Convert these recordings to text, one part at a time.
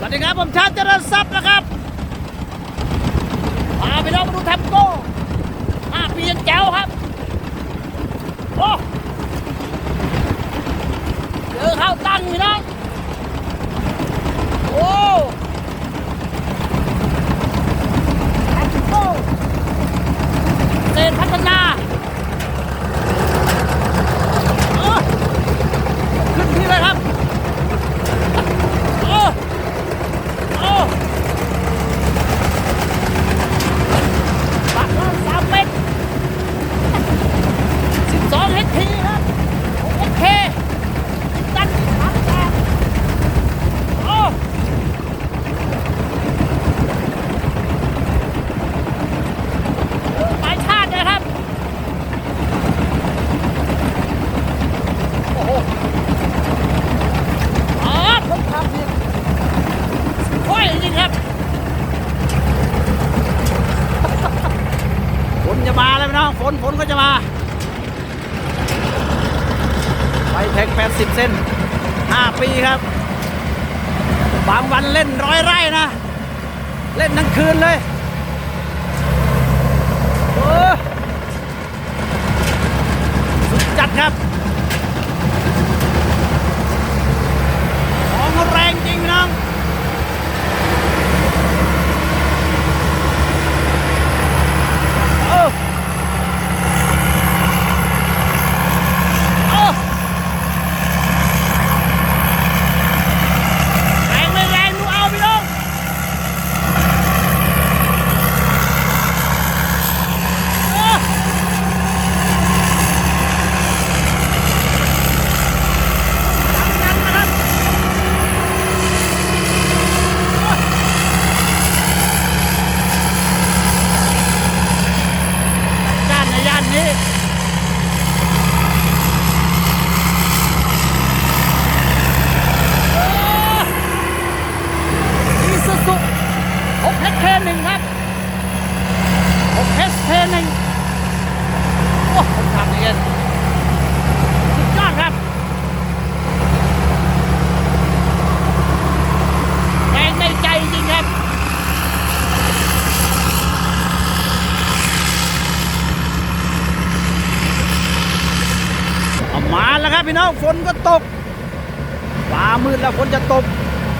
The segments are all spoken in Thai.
สดีครับผมชาติเจริญทรัพย์นะครับพาไปน้องมาดูแทมโก้5 ปียังแจ๋วครับโอ้เจอข้าวตั้งพี่น้องโอ้แทมโก้เศษพัฒนาขึ้นที่เลยครับปักละ3 เมตร 12 เฮดทีครับโอเคตั้ง38โอ้หมายชาติเลยครับโอ้โหผมทำนี่ค่อยจริงครับฝนจะมาแล้วพี่น้องฝนก็จะมาไปแท็ก80 เซน5 ปีครับบางวันเล่น100 ไร่นะเล่นทั้งคืนเลยสุดจัดครับของแรงจริงพี่น้องมาแล้วครับพี่น้องฝนก็ตกฟ้ามืดแล้วฝนจะตก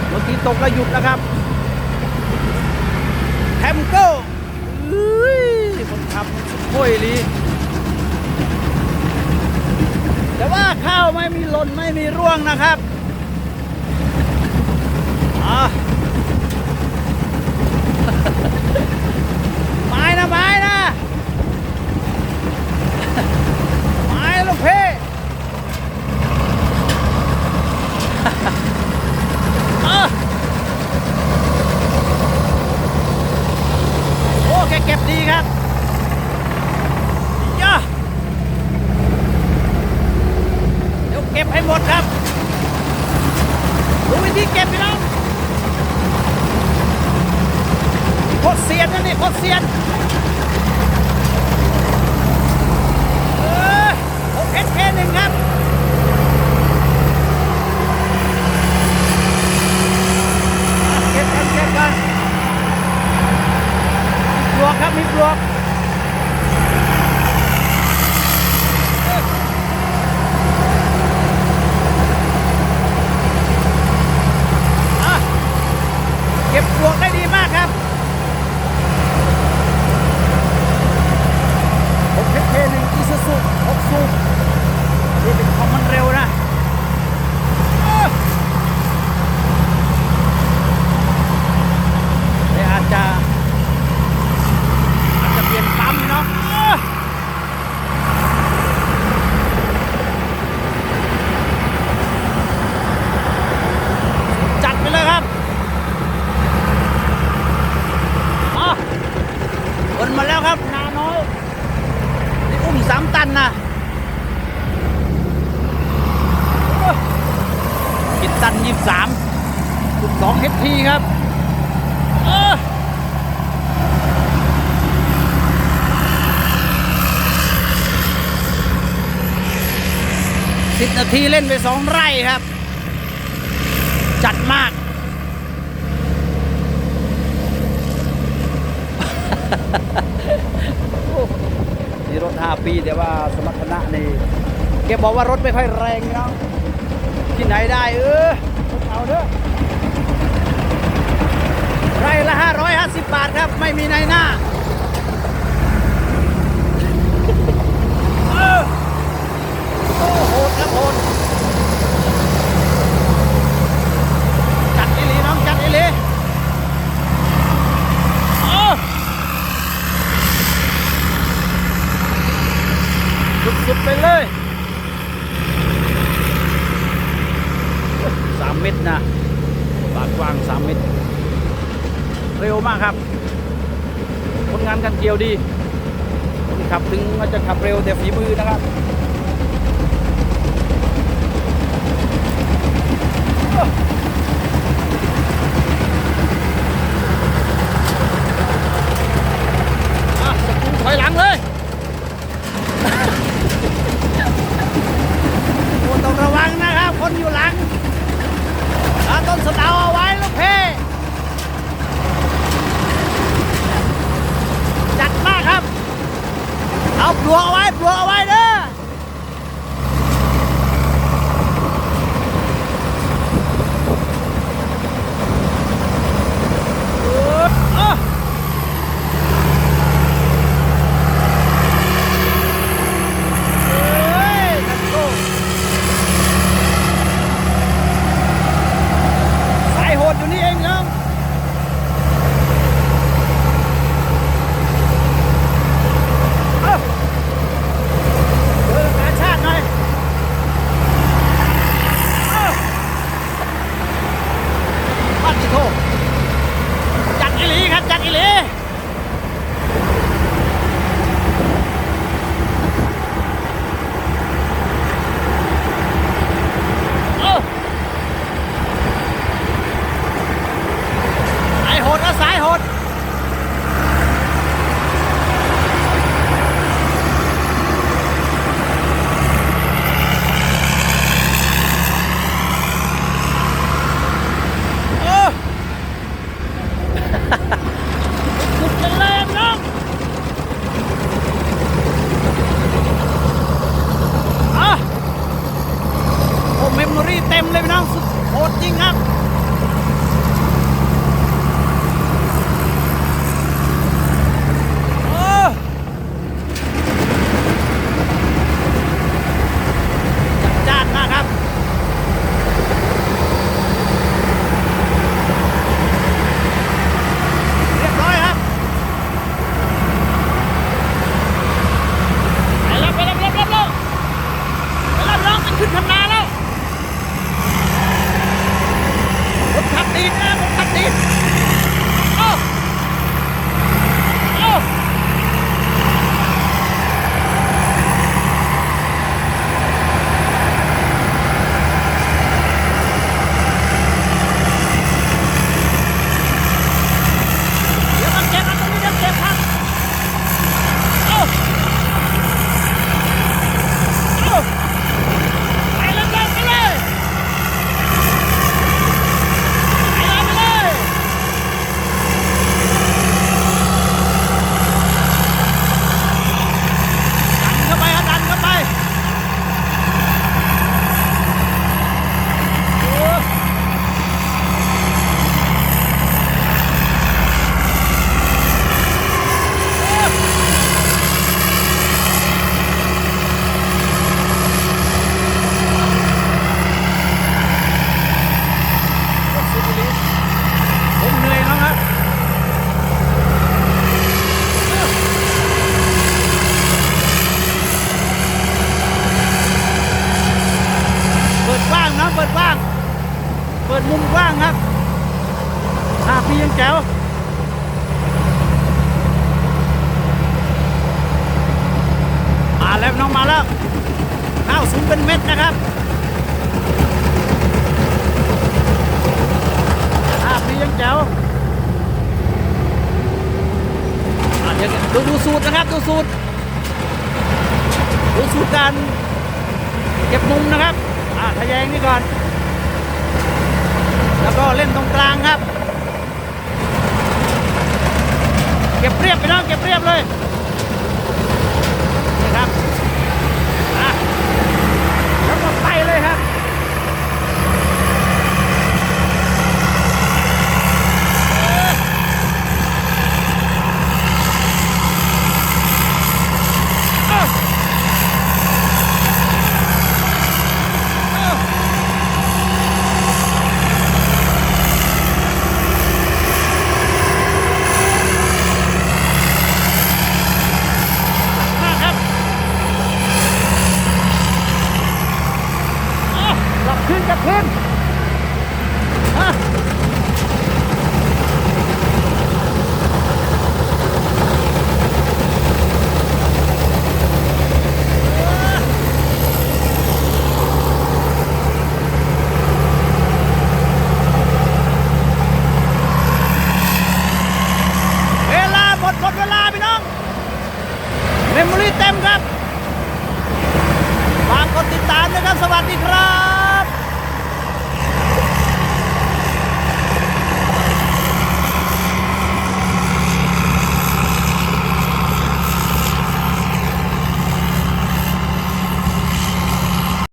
เมื่อกี้ตกแล้วหยุดนะครับแทมโก้คนขับโค้ยลีแต่ว่าข้าวไม่มีหล่นไม่มีร่วงนะครับไม้นะไม้นะไม้ลูกเพ่โอ้แกเก็บดีครับย่าเดี๋ยวเก็บให้หมดครับดูวิธีเก็บพี่น้องโคตรเซียนนะนี่โคตรเซียน1 ครับเก็บกันปลวกครับมีปลวกเก็บปลวกได้ดีมากครับผมเท1อีซูซู6 สูบนี่เป็นของมันเร็วนะอาจจะเปลี่ยนปั๊มเนาะจัดไปเลยครับวนมาแล้วครับนาน้อยนี่อุ้ม3 ตันนะกินตัน23 12 HP ครับ10 นาทีเล่นไป2 ไร่ครับจัดมาก 5 ปีแต่ว่าสมรรถนะนี่แกบอกว่ารถไม่ค่อยแรงเนาะที่ไหนได้เอาเด้อไร่ละ550 บาทครับไม่มีในหน้าโอ้โหครับโหดจัดอีหลีน้องจัดอีหลีสุดๆไปเลย3 เมตรนะปากกว้าง3 เมตรเร็วมากครับผลงานกันเกี่ยวดีคนขับถึงจะขับเร็วแต่ฝีมือนะครับถอยหลังเลยต้องระวังนะครับคนอยู่หลังต้นสะเดาเอาไว้ลูกเพ่จัดมากครับเอาปลวกเอาไว้เด้ออยู่นี่เองน้องเดินกาชาติหน่อยพัดที่โทจัดอีหลีครับจัดอีหลีสายโหดสุดกันเลยน้องโอ้เมมโมรี่เต็มเลยพี่น้องสุดโหดจริงครับขึ้นทำนาแล้วผมขับดีนะผมขับดีโอ้เดี๋ยวมันเจ็บตรงนี้เดี๋ยวเจ็บครับผมเหนื่อยแล้วครับเปิดกว้างนะเปิดกว้างเปิดมุมกว้างครับ5 ปียังแจ๋วมาแล้วน้องมาแล้วข้าวสูงเป็นเม็ดนะครับ5 ปียังแจ๋วดูสูตรนะครับดูสูตรการเก็บมุมนะครับทะแยงนี่ก่อนแล้วก็เล่นตรงกลางครับเก็บเรียบไปน้องเก็บเรียบเลย